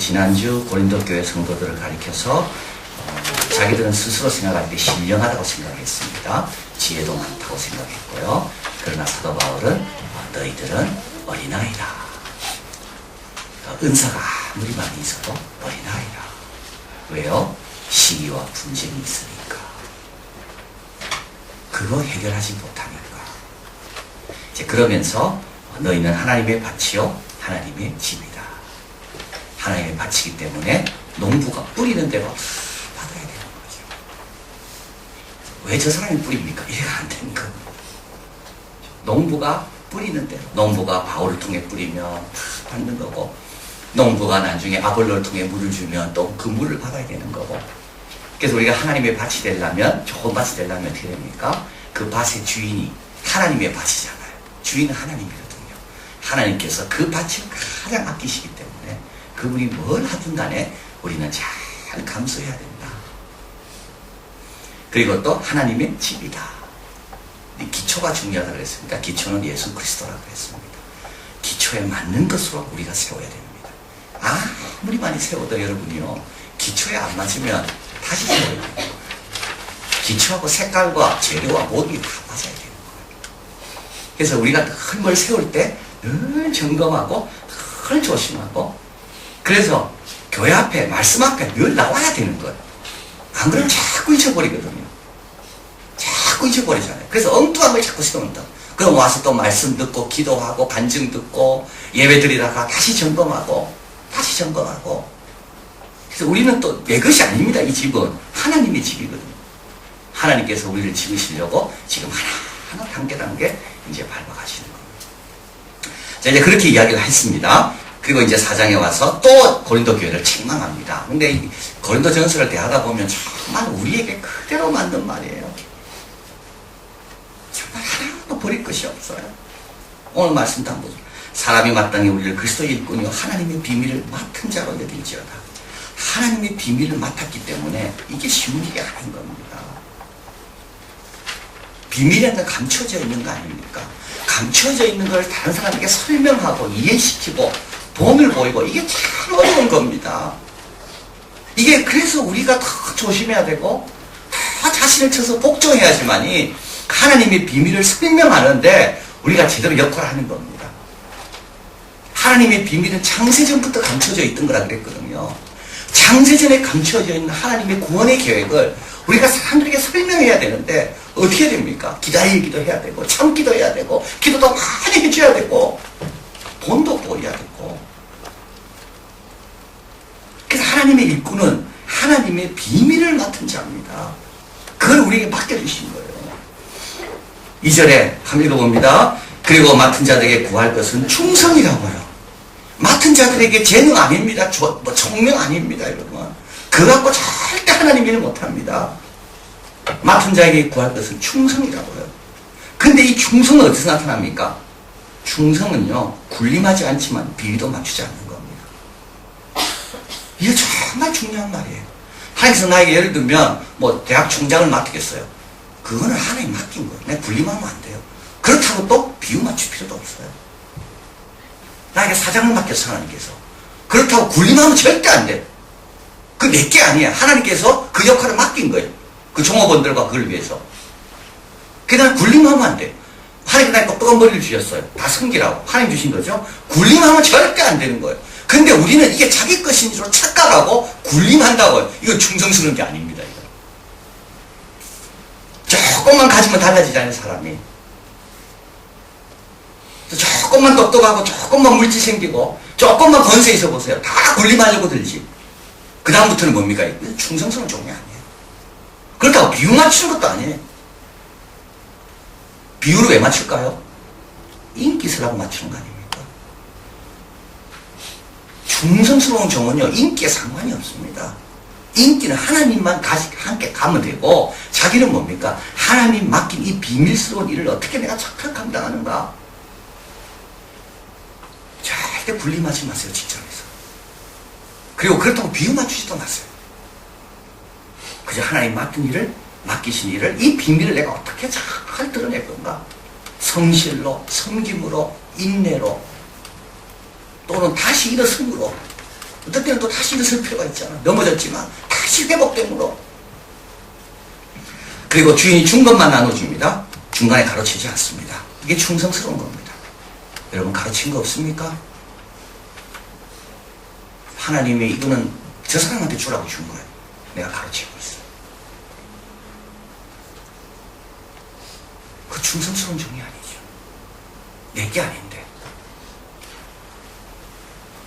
지난주 고린도 교회 성도들을 가리켜서 자기들은 스스로 생각할 때 신령하다고 생각했습니다. 지혜도 많다고 생각했고요. 그러나 사도 바울은 너희들은 어린아이다. 은사가 아무리 많이 있어도 어린아이다. 왜요? 시기와 분쟁이 있으니까. 그거 해결하지 못하니까. 이제 그러면서 너희는 하나님의 밭이요 하나님의 집이다. 하나님의 밭이기 때문에 농부가 뿌리는 대로 받아야 되는 거죠. 왜 저 사람이 뿌립니까? 이래가 안 되는 거. 농부가 뿌리는 대로. 농부가 바울을 통해 뿌리면 받는 거고, 농부가 나중에 아볼로를 통해 물을 주면 또 그 물을 받아야 되는 거고. 그래서 우리가 하나님의 밭이 되려면, 좋은 밭이 되려면 어떻게 됩니까? 그 밭의 주인이 하나님의 밭이잖아요. 주인은 하나님이거든요. 하나님께서 그 밭을 가장 아끼시기 때문에 그분이 뭘 하든 간에 우리는 잘 감수해야 된다. 그리고 또 하나님의 집이다. 기초가 중요하다고 그랬습니다. 기초는 예수 그리스도라고 했습니다. 기초에 맞는 것으로 우리가 세워야 됩니다. 아무리 많이 세워도 여러분이요, 기초에 안 맞으면 다시 세워야 돼요. 기초하고 색깔과 재료와 모든 게 다 맞아야 되는 거예요. 그래서 우리가 큰 걸 세울 때 늘 점검하고 늘 조심하고, 그래서 교회 앞에 말씀 앞에 늘 나와야 되는 거예요. 안 그러면 자꾸 잊어버리거든요. 자꾸 잊어버리잖아요. 그래서 엉뚱한 걸 자꾸 세운다. 그럼 와서 또 말씀 듣고 기도하고 간증 듣고 예배 드리다가 다시 점검하고 다시 점검하고. 그래서 우리는 또 내 것이 아닙니다. 이 집은 하나님의 집이거든요. 하나님께서 우리를 지으시려고 지금 하나하나 단계 이제 밟아가시는 겁니다. 자, 이제 그렇게 이야기를 했습니다. 그리고 이제 4장에 와서 또 고린도 교회를 책망합니다. 근데 이 고린도 전서를 대하다 보면 정말 우리에게 그대로 만든 말이에요. 정말 하나도 버릴 것이 없어요. 오늘 말씀도 한번 보죠. 사람이 마땅히 우리를 그리스도의 일꾼이요 하나님의 비밀을 맡은 자로 여길지어다. 하나님의 비밀을 맡았기 때문에 이게 쉬운 일이 아닌 겁니다. 비밀이라는 건 감춰져 있는 거 아닙니까? 감춰져 있는 걸 다른 사람에게 설명하고 이해시키고 본을 보이고, 이게 참 어려운 겁니다. 이게 그래서 우리가 더 조심해야 되고 다 자신을 쳐서 복종해야지만이 하나님의 비밀을 설명하는데 우리가 제대로 역할을 하는 겁니다. 하나님의 비밀은 창세전부터 감춰져 있던 거라 그랬거든요. 창세전에 감춰져 있는 하나님의 구원의 계획을 우리가 사람들에게 설명해야 되는데 어떻게 됩니까? 기다리기도 해야 되고 참기도 해야 되고 기도도 많이 해줘야 되고 본도 보여야 되고. 그래서 하나님의 일꾼은 하나님의 비밀을 맡은 자입니다. 그걸 우리에게 맡겨주신 거예요. 2절에 한번 읽어봅니다. 그리고 맡은 자들에게 구할 것은 충성이라고요. 맡은 자들에게 재능 아닙니다. 총명 아닙니다, 여러분. 그거 갖고 절대 하나님 일을 못합니다. 맡은 자에게 구할 것은 충성이라고요. 근데 이 충성은 어디서 나타납니까? 충성은요, 군림하지 않지만 비위도 맞추지 않는 겁니다. 이게 정말 중요한 말이에요. 하나님께서 나에게 예를 들면 대학 총장을 맡기겠어요. 그거는 하나님 맡긴 거예요. 내가 군림하면 안 돼요. 그렇다고 또 비유 맞출 필요도 없어요. 나에게 사장을 맡겼어, 하나님께서. 그렇다고 군림하면 절대 안 돼. 그 내게 아니야. 하나님께서 그 역할을 맡긴 거예요. 그 종업원들과 그걸 위해서. 그냥 군림하면 안 돼. 하나님 나에게 똑똑한 머리를 주셨어요. 다 섬기라고. 하나님 주신 거죠. 군림하면 절대 안 되는 거예요. 근데 우리는 이게 자기 것인 줄 착각하고 군림한다고요. 이건 충성스러운 게 아닙니다. 이거. 조금만 가지면 달라지잖아요, 사람이. 조금만 똑똑하고 조금만 물질 생기고 조금만 권세 있어 보세요. 다 군림하려고 들지. 그 다음부터는 뭡니까? 충성스러운 종이 아니에요. 그렇다고 비유 맞추는 것도 아니에요. 비유를 왜 맞출까요? 인기스라고 맞추는 거 아닙니까? 충성스러운 종은요, 인기에 상관이 없습니다. 인기는 하나님만 함께 가면 되고, 자기는 뭡니까? 하나님 맡긴 이 비밀스러운 일을 어떻게 내가 착착 감당하는가? 절대 군림하지 마세요, 직장에서. 그리고 그렇다고 비유 맞추지도 마세요. 그저 하나님 맡기신 일을, 이 비밀을 내가 어떻게 잘 드러낼 건가? 성실로, 섬김으로, 인내로, 또는 다시 일어섬으로 어떨 때는 또 다시 일어설 필요가 있잖아. 넘어졌지만 다시 회복됨으로. 그리고 주인이 준 것만 나눠줍니다. 중간에 가로치지 않습니다. 이게 충성스러운 겁니다. 여러분 가르친 거 없습니까? 하나님이 이거는 저 사람한테 주라고 준 거예요. 내가 가르치고 있어. 그 충성스러운 종이 아니죠. 내게 아닌데.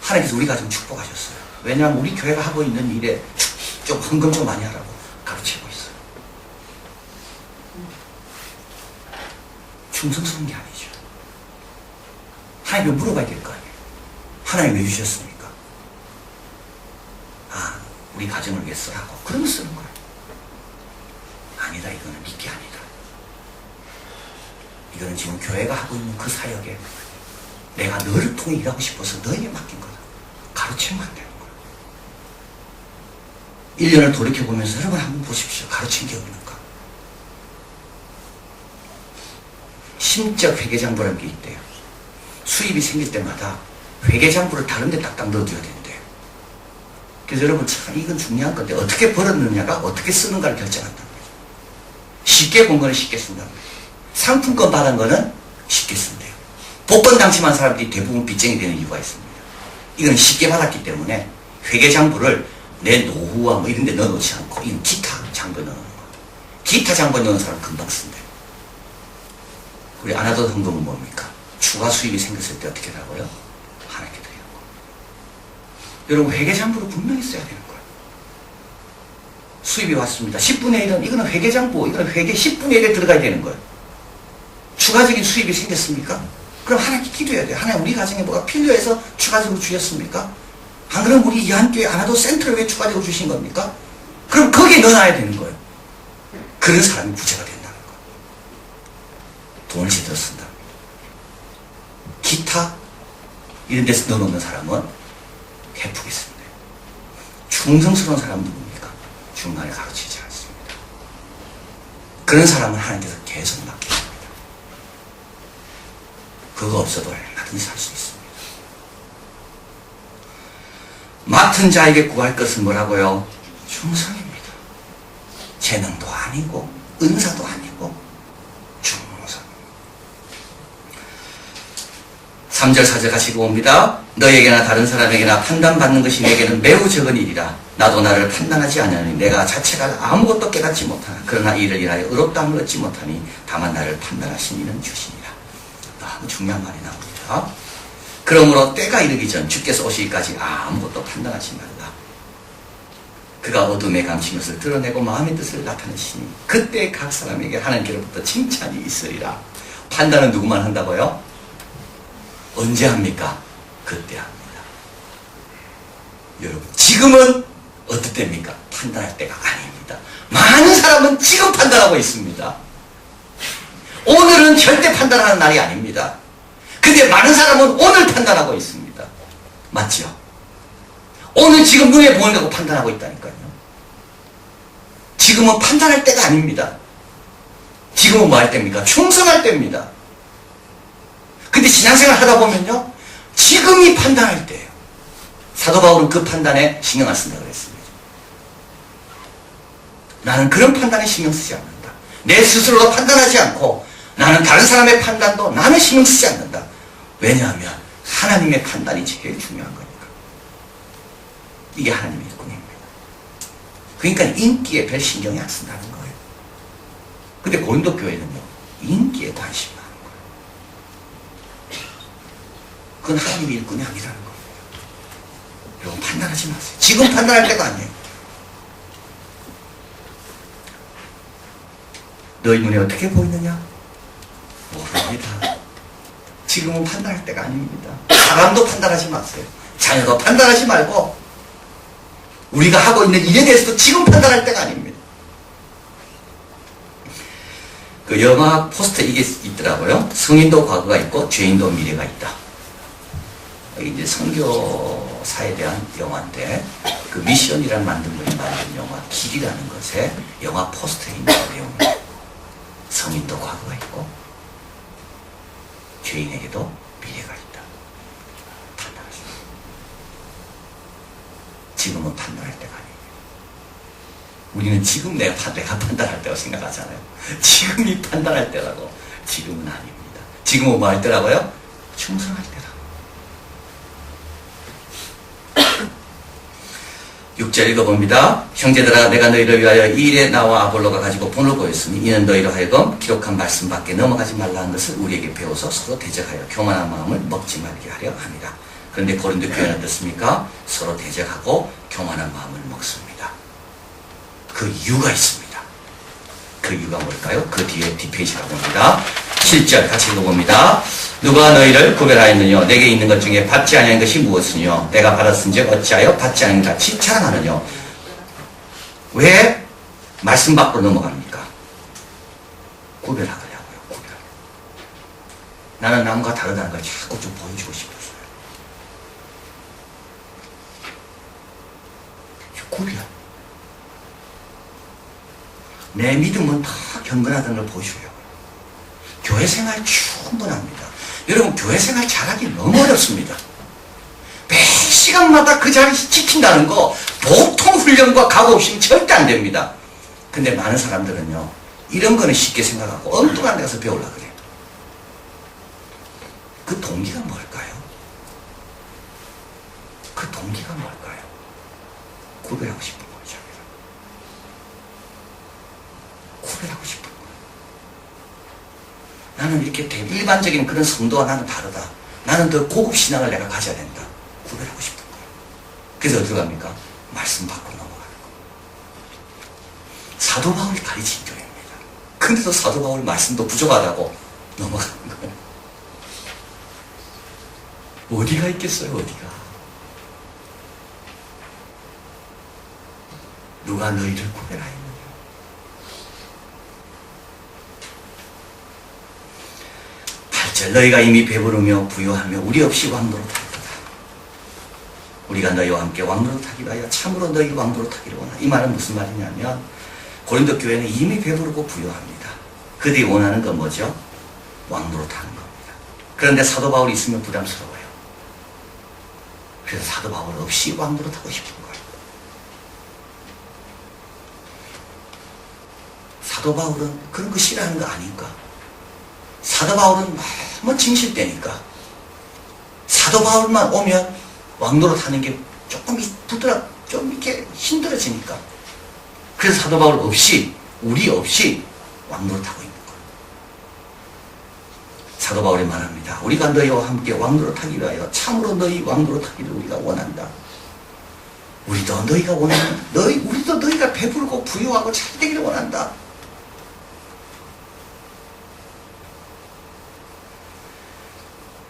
하나님께서 우리 가정 축복하셨어요. 왜냐하면 우리 교회가 하고 있는 일에 좀 헌금 좀 많이 하라고 가르치고 있어요. 충성스러운 게 아니죠. 하나님께 물어봐야 될 거 아니에요. 하나님 왜 주셨습니까? 아, 우리 가정을 위해 쓰라고. 그러면 쓰는 거예요. 아니다, 이거는 이게 아니다. 이거는 지금 교회가 하고 있는 그 사역에 내가 너를 통해 일하고 싶어서 너에게 맡긴 거다. 가르치면 안 되는 거야. 1년을 돌이켜보면서 여러분 한번 보십시오. 가르친 게 없는가? 심적 회계장부라는 게 있대요. 수입이 생길 때마다 회계장부를 다른 데 딱딱 넣어줘야 된대요. 그래서 여러분 참 이건 중요한 건데 어떻게 벌었느냐가 어떻게 쓰는가를 결정한다는 거죠. 쉽게 본 거는 쉽게 쓴다는 거죠. 상품권 받은 거는 쉽게 쓴대요. 복권 당첨한 사람들이 대부분 빚쟁이 되는 이유가 있습니다. 이건 쉽게 받았기 때문에 회계장부를 내 노후와 뭐 이런 데 넣어놓지 않고 이건 기타 장부에 넣어놓는 거예요. 기타 장부에 넣는 사람은 금방 쓴대요. 우리 안 하던 헌금은 뭡니까? 추가 수입이 생겼을 때 어떻게 하라고요? 하나님께 드리는 거예요. 여러분 회계장부를 분명히 써야 되는 거예요. 수입이 왔습니다. 10분의 1은 이거는 회계장부, 이거는 회계 10분의 1에 들어가야 되는 거예요. 추가적인 수입이 생겼습니까? 그럼 하나님께 기도해야 돼요. 하나님 우리 가정에 뭐가 필요해서 추가적으로 주셨습니까? 안 그럼 우리 이한교회 안 와도 센터를 왜 추가적으로 주신 겁니까? 그럼 거기에 넣어놔야 되는 거예요. 그런 사람이 부자가 된다는 거예요. 돈을 제대로 쓴다. 기타 이런 데서 넣어놓는 사람은 해프게 쓴다. 충성스러운 사람은 누굽니까? 중간에 가르치지 않습니다. 그런 사람은 하나님께서 계속 맡깁니다. 그거 없어도 얼마든지 살 수 있습니다. 맡은 자에게 구할 것은 뭐라고요? 충성입니다. 재능도 아니고 은사도 아니고 충성. 3절 4절 같이 봅니다. 너에게나 다른 사람에게나 판단받는 것이 내게는 매우 적은 일이라. 나도 나를 판단하지 않으니 내가 자체가 아무것도 깨닫지 못하나 그러나 이를 인하여 의롭다함을 얻지 못하니 다만 나를 판단하신 이는 주시니라. 너무 중요한 말이 나옵니다. 그러므로 때가 이르기 전 주께서 오시기까지 아무것도 판단하지 말라. 그가 어둠에 감춘 것을 드러내고 마음의 뜻을 나타내시니 그때 각 사람에게 하나님께로부터 칭찬이 있으리라. 판단은 누구만 한다고요? 언제 합니까? 그때 합니다. 여러분 지금은 어떨 때입니까? 판단할 때가 아닙니다. 많은 사람은 지금 판단하고 있습니다. 오늘은 절대 판단하는 날이 아닙니다. 근데 많은 사람은 오늘 판단하고 있습니다. 맞죠? 오늘 지금 눈에 보인다고 판단하고 있다니까요. 지금은 판단할 때가 아닙니다. 지금은 뭐 할 때입니까? 충성할 때입니다. 근데 신앙생활 하다 보면요, 지금이 판단할 때예요. 사도 바울은 그 판단에 신경 안 쓴다고 그랬습니다. 나는 그런 판단에 신경 쓰지 않는다. 내 스스로도 판단하지 않고 나는 다른 사람의 판단도 나는 신경 쓰지 않는다. 왜냐하면 하나님의 판단이 제일 중요한 거니까. 이게 하나님의 일꾼입니다. 그러니까 인기에 별 신경이 안 쓴다는 거예요. 근데 고린도 교회는요, 인기에 관심이 많은 거예요. 그건 하나님의 일꾼이 아니라는 겁니다. 여러분 판단하지 마세요. 지금 판단할 때가 아니에요. 너희 눈에 어떻게 보이느냐? 모릅니다. 지금은 판단할 때가 아닙니다. 사람도 판단하지 마세요. 자녀도 판단하지 말고 우리가 하고 있는 일에 대해서도 지금 판단할 때가 아닙니다. 그 영화 포스터에 이게 있더라고요. 성인도 과거가 있고 죄인도 미래가 있다. 이제 선교사에 대한 영화인데 그 미션이라는 만든 분이 만든 영화 길이라는 것에 영화 포스터에 있는 내용입니다. 성인도 과거가 있고 죄인에게도 미래가 있다. 판단하십시오. 지금은 판단할 때가 아니에요. 우리는 지금 내가 판단할 때라고 생각하잖아요. 지금이 판단할 때라고. 지금은 아닙니다. 지금은 뭐 할 때라고요? 충성할 때라고. 6절 읽어봅니다. 형제들아 내가 너희를 위하여 이 일에 나와 아볼로가 가지고 본을 보였으니 이는 너희로 하여금 기록한 말씀 밖에 넘어가지 말라 하는 것을 우리에게 배워서 서로 대적하여 교만한 마음을 먹지 말게 하려 합니다. 그런데 고린도 교회는 어떻습니까? 서로 대적하고 교만한 마음을 먹습니다. 그 이유가 있습니다. 그 이유가 뭘까요? 그 뒤에 뒷페이지가 봅니다. 7절 같이 읽어봅니다. 누가 너희를 구별하였느냐? 내게 있는 것 중에 받지 아니한 것이 무엇이뇨? 내가 받았은즉 어찌하여 받지 아닌 같이 자랑하느냐? 왜 말씀 밖으로 넘어갑니까? 구별하더라고요. 구별. 나는 남과 다르다는 걸 자꾸 좀 보여주고 싶었어요. 구별. 내 믿음은 다 경건하다는 걸 보여주려고요. 교회 생활 충분합니다. 여러분 교회 생활 잘하기 너무 어렵습니다. 매 시간마다 그 자리 지킨다는 거 보통 훈련과 각오 없이는 절대 안 됩니다. 근데 많은 사람들은요 이런 거는 쉽게 생각하고 엉뚱한 데 가서 배우려고 그래요. 그 동기가 뭘까요? 그 동기가 뭘까요? 구별하고 싶은 거죠. 구별하고 싶은 거예요. 나는 이렇게 일반적인 그런 성도와 나는 다르다. 나는 더 고급 신앙을 내가 가져야 된다. 구별하고 싶은 거예요. 그래서 어디로 갑니까? 말씀 밖으로 넘어가는 거예요. 사도 바울이 가르친 교회입니다. 근데도 사도 바울 말씀도 부족하다고 넘어가는 거예요. 어디가 있겠어요, 어디가? 누가 너희를 구별하였느냐? 8절 너희가 이미 배부르며 부유하며 우리 없이 왕노릇하였도다. 우리가 너희와 함께 왕노릇하기 위하여 참으로 너희 왕노릇하기를 원하라. 이 말은 무슨 말이냐면 고린도 교회는 이미 배부르고 부유합니다. 그들이 원하는 건 뭐죠? 왕노릇하는 겁니다. 그런데 사도 바울이 있으면 부담스러워요. 그래서 사도 바울 없이 왕노릇하고 싶은 거예요. 사도 바울은 그런 거 싫어하는 거 아닌가? 사도 바울은 너무 진실되니까 사도 바울만 오면 왕노릇 하는 게 조금 좀 이렇게 힘들어지니까 그래서 사도 바울 없이 우리 없이 왕노릇하고 있는 거예요. 사도 바울이 말합니다. 우리가 너희와 함께 왕노릇하기 위하여 참으로 너희 왕노릇하기를 우리가 원한다. 우리도 너희가 원하는 우리도 너희가 배부르고 부유하고 잘 되기를 원한다.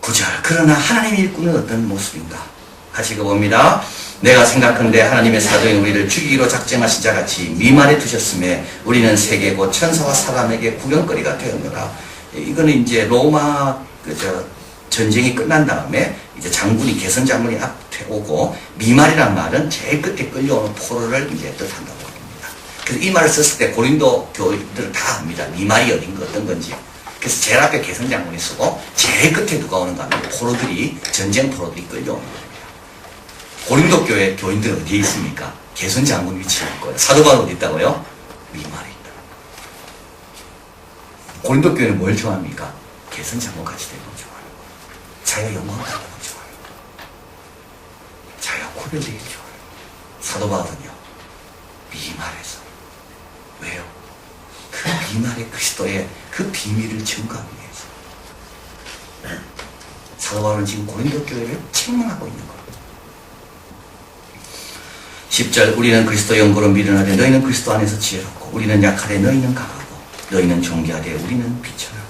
9절 그러나 하나님의 일꾼은 어떤 모습인가? 같이 읽어봅니다. 내가 생각한데 하나님의 사도인 우리를 죽이기로 작정하신 자같이 미말에 두셨음에 우리는 세계 곧 천사와 사람에게 구경거리가 되었노라. 이거는 이제 로마 전쟁이 끝난 다음에 이제 장군이 개선 장군이 앞에 오고 미말이란 말은 제일 끝에 끌려오는 포로를 이제 뜻한다고 합니다. 그래서 이 말을 썼을 때 고린도 교인들은 다 압니다. 미말이 어떤 건지. 그래서 제일 앞에 개선 장군이 쓰고 제일 끝에 누가 오는가 하면 포로들이 전쟁 포로들이 끌려오는 겁니다. 고린도 교회 교인들은 어디에 있습니까? 개선 장군 위치에 있고요. 사도 바울 어디 있다고요? 미말에 있다. 고린도 교회는 뭘 좋아합니까? 개선 장군 같이 되는 걸 좋아하는 거예요. 자기가 영광 받는 걸 좋아하는 거예요. 자기가 구별되길 좋아해요. 사도 바울은요 미말에서 왜요? 그 미말의 그리스도의 그 비밀을 증거하기 위해서 사도 바울은 지금 고린도 교회를 책망하고 있는 거예요. 10절 우리는 그리스도 연고로 미련하되 너희는 그리스도 안에서 지혜롭고 우리는 약하되 너희는 강하고 너희는 존귀하되 우리는 비천하고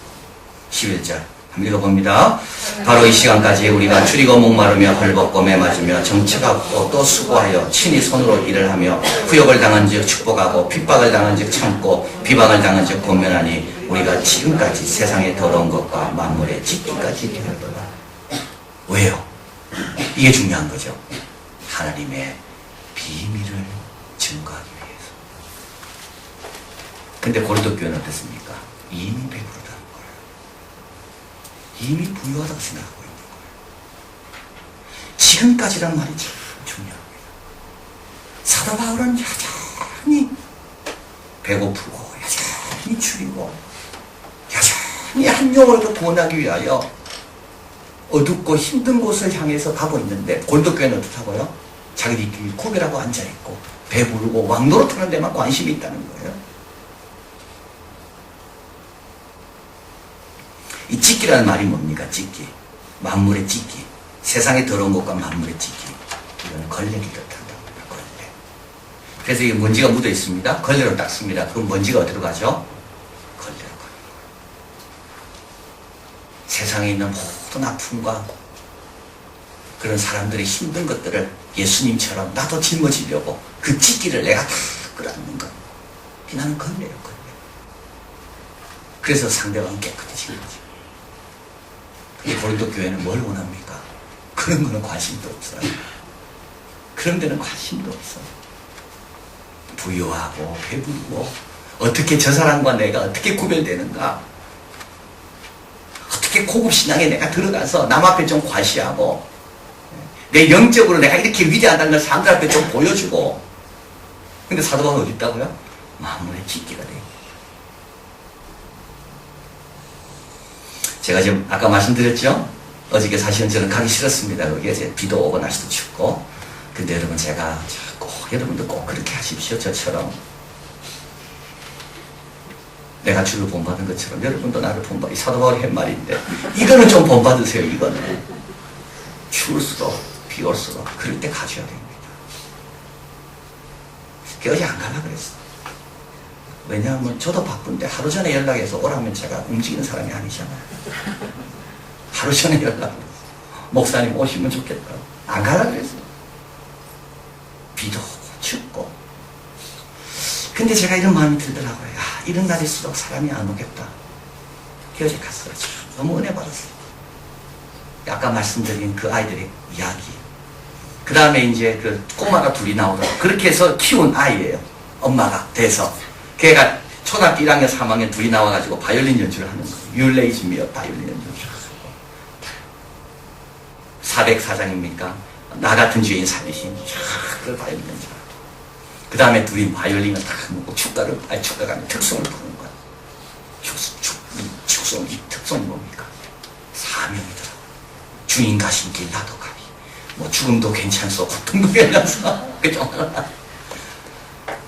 11절 한번 읽어봅니다. 바로 이 시간까지 우리가 줄이고 목마르며 헐벗고 매맞으며 정체하고 또 수고하여 친히 손으로 일을 하며 후욕을 당한 즉 축복하고 핍박을 당한 즉 참고 비방을 당한 즉 권면하니 우리가 지금까지 세상의 더러운 것과 만물의 짓기까지 되었도다. 왜요? 이게 중요한 거죠. 하나님의 비밀을 증거하기 위해서. 근데 고린도 교회는 어땠습니까? 이미 배부르다는 거예요. 이미 부유하다고 생각하고 있는 거예요. 지금까지란 말이 참 중요합니다. 사도 바울은 여전히 배고프고 여전히 추리고 여전히 한 영혼을 구원하기 위하여 어둡고 힘든 곳을 향해서 가고 있는데, 고린도교회는 어떻다고요? 자기들끼리 구별하고 앉아있고 배부르고 왕노릇하는 데만 관심이 있다는 거예요. 이 찢기라는 말이 뭡니까? 찢기. 만물의 찢기. 세상의 더러운 것과 만물의 찢기. 이거는 걸레를 뜻한다고 합니다. 걸레. 그래서 이게 먼지가 묻어 있습니다. 걸레로 닦습니다. 그럼 먼지가 어디로 가죠? 걸레로 가는 거예요. 세상에 있는 모든 아픔과 그런 사람들의 힘든 것들을 예수님처럼 나도 짊어지려고 그 찢기를 내가 다 끌어안는 것. 나는 걸레요, 걸레. 그래서 상대방은 깨끗해진 거죠. 근데 고린도 교회는 뭘 원합니까? 그런 거는 관심도 없어요. 그런 데는 관심도 없어요. 부유하고 배부르고 어떻게 저 사람과 내가 어떻게 구별되는가, 어떻게 고급 신앙에 내가 들어가서 남 앞에 좀 과시하고 내 영적으로 내가 이렇게 위대하다는 걸 사람들 앞에 좀 보여주고. 근데 사도 바울은 어디 있다고요? 만물의 찢기가 돼요. 제가 지금 아까 말씀드렸죠? 어저께 사실은 저는 가기 싫었습니다. 거기에 이제 비도 오고 날씨도 춥고. 근데 여러분, 제가 꼭, 여러분도 꼭 그렇게 하십시오. 저처럼. 내가 주를 본받은 것처럼 여러분도 나를 본받아. 이 사도 바울이 한 말인데, 이거는 좀 본받으세요. 이거는. 추울수록, 비 올수록 그럴 때 가셔야 됩니다. 어제 안 가려고 그랬어. 왜냐하면 저도 바쁜데 하루 전에 연락해서 오라면 제가 움직이는 사람이 아니잖아요. 하루 전에 연락해서 목사님 오시면 좋겠다. 안 가려고 그랬어. 비도 오고 춥고. 근데 제가 이런 마음이 들더라고요. 야, 이런 날일수록 사람이 안 오겠다. 어제 갔어요. 너무 은혜 받았어요. 아까 말씀드린 그 아이들의 이야기. 그 다음에 이제 그 꼬마가 둘이 나오더라고요. 그렇게 해서 키운 아이예요. 엄마가 돼서. 걔가 초등학교 1학년, 3학년 둘이 나와가지고 바이올린 연주를 하는 거예요. 율레이즈미어 바이올린 연주를 하고. 404장입니까? 나 같은 주인 살리신 그 바이올린 연주를 하고. 그 다음에 둘이 바이올린을 딱 놓고 축가가 아니라 특성을 부르는 거예요. 축성, 이 특성이 뭡니까? 사명이더라고요. 주인 가신 길 나도 가리. 뭐 죽음도 괜찮소, 고통도 괜찮소. 그죠?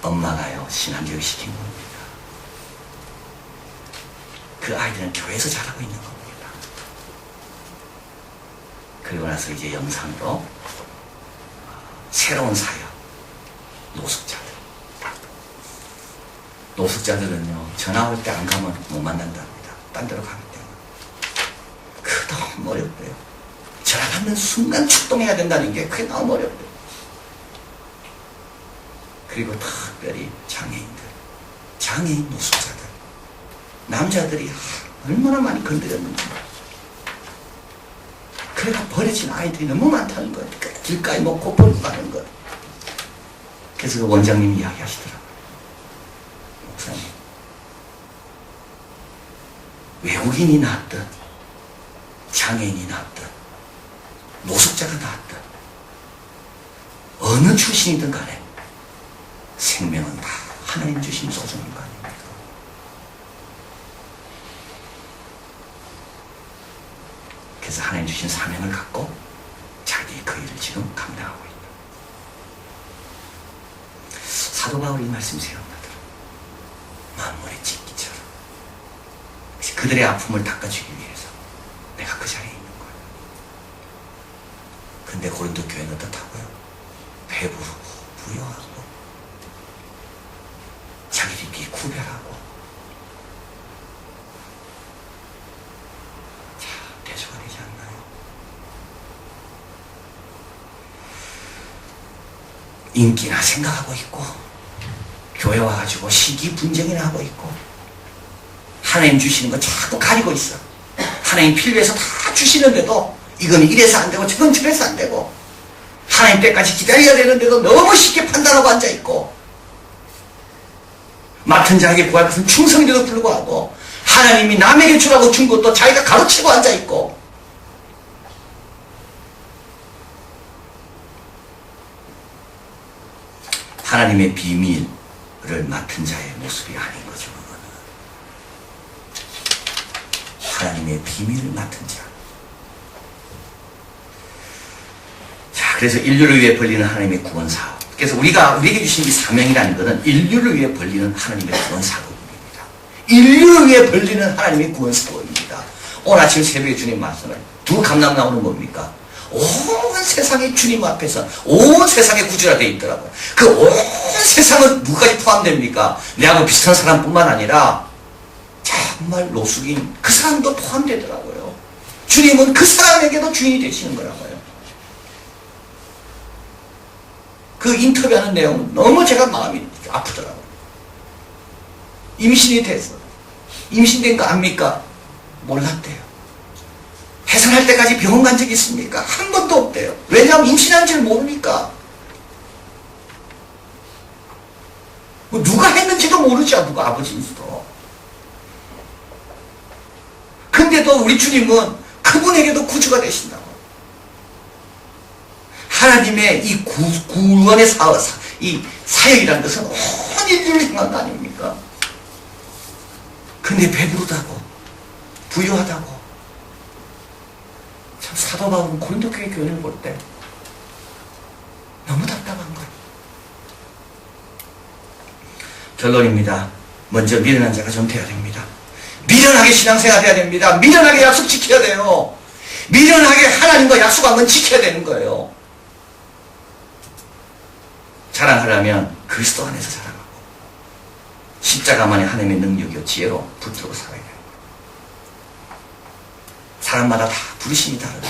엄마가요, 신앙교육 시킨 겁니다. 그 아이들은 교회에서 자라고 있는 겁니다. 그리고 나서 이제 영상으로 새로운 사역, 노숙자들. 노숙자들은요, 전화 올 때 안 가면 못 만난답니다. 딴 데로 가기 때문에. 그게 너무 어렵대요. 전화 받는 순간 출동해야 된다는 게 그게 너무 어렵대요. 그리고 특별히 장애인들, 장애인 노숙자들, 남자들이 얼마나 많이 건드렸는지. 그래가 버려진 아이들이 너무 많다는 거예요. 길가에 놓고 버리고 가는 거예요. 그래서 그 원장님이 이야기하시더라고요. 목사님, 외국인이 낳았든 장애인이 낳았든 노숙자가 낳았든 어느 출신이든 간에 생명은 다 하나님 주신 소중한 거 아닙니까? 그래서 하나님 주신 사명을 갖고 자기 그 일을 지금 감당하고 있다. 사도 바울이 이 말씀 세웠나더라. 만물의 찢기처럼. 그들의 아픔을 닦아주기 위해서 내가 그 자리에 있는 거야. 근데 고린도 교회는 어떻다고요? 배부르고 부유하고 자기들끼리 구별하고. 자, 대조가 되지 않나요? 인기나 생각하고 있고, 교회 와가지고 시기 분쟁이나 하고 있고, 하나님 주시는 거 자꾸 가리고 있어. 하나님 필요해서 다 주시는데도 이건 이래서 안 되고 저건 저래서 안 되고, 하나님 때까지 기다려야 되는데도 너무 쉽게 판단하고 앉아있고, 맡은 자에게 구할 것은 충성인데도 불구하고 하나님이 남에게 주라고 준 것도 자기가 가로채고 앉아있고. 하나님의 비밀을 맡은 자의 모습이 아닌 거죠. 그거는 하나님의 비밀을 맡은 자. 자, 그래서 인류를 위해 벌리는 하나님의 구원 사업. 그래서 우리에게 주신 이 사명이라는 것은 인류를 위해 벌리는 하나님의 구원 사업입니다. 인류를 위해 벌리는 하나님의 구원 사업입니다. 오늘 아침 새벽에 주님 말씀을 두 감람나무는 뭡니까? 온 세상이 주님 앞에서 온 세상에 구주가 되어 있더라고요. 그 온 세상은 누구까지 포함됩니까? 내하고 비슷한 사람뿐만 아니라 정말 노숙인 그 사람도 포함되더라고요. 주님은 그 사람에게도 주인이 되시는 거라고요. 그 인터뷰하는 내용은 너무 제가 마음이 아프더라고요. 임신이 돼서 임신된 거 압니까? 몰랐대요. 해산할 때까지 병원 간 적 있습니까? 한 번도 없대요. 왜냐하면 임신한지를 모르니까. 뭐 누가 했는지도 모르죠. 누가 아버지인지도. 근데도 우리 주님은 그분에게도 구주가 되신다고. 하나님의 이 구원의 이 사역이라는 것은 온 인류를 향한 거 아닙니까? 근데 배부르다고, 부유하다고. 참 사도 바울은 고린도 교회 교회를 볼 때 너무 답답한 거예요. 결론입니다. 먼저 미련한 자가 전퇴해야 됩니다. 미련하게 신앙생활 해야 됩니다. 미련하게 약속 지켜야 돼요. 미련하게 하나님과 약속한 건 지켜야 되는 거예요. 자랑하려면 그리스도 안에서 자랑하고 십자가만의 하나님의 능력이요 지혜로 붙들고 살아야 돼요. 사람마다 다 부르심이 다르다.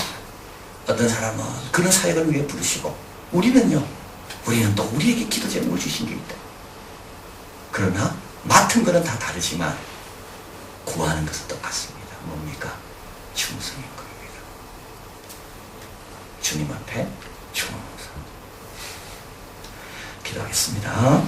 어떤 사람은 그런 사역을 위해 부르시고 우리는 또 우리에게 기도 제목을 주신 게 있다. 그러나 맡은 거는 다 다르지만 구하는 것은 똑같습니다. 뭡니까? 충성인 겁니다. 주님 앞에 충성. 기도하겠습니다.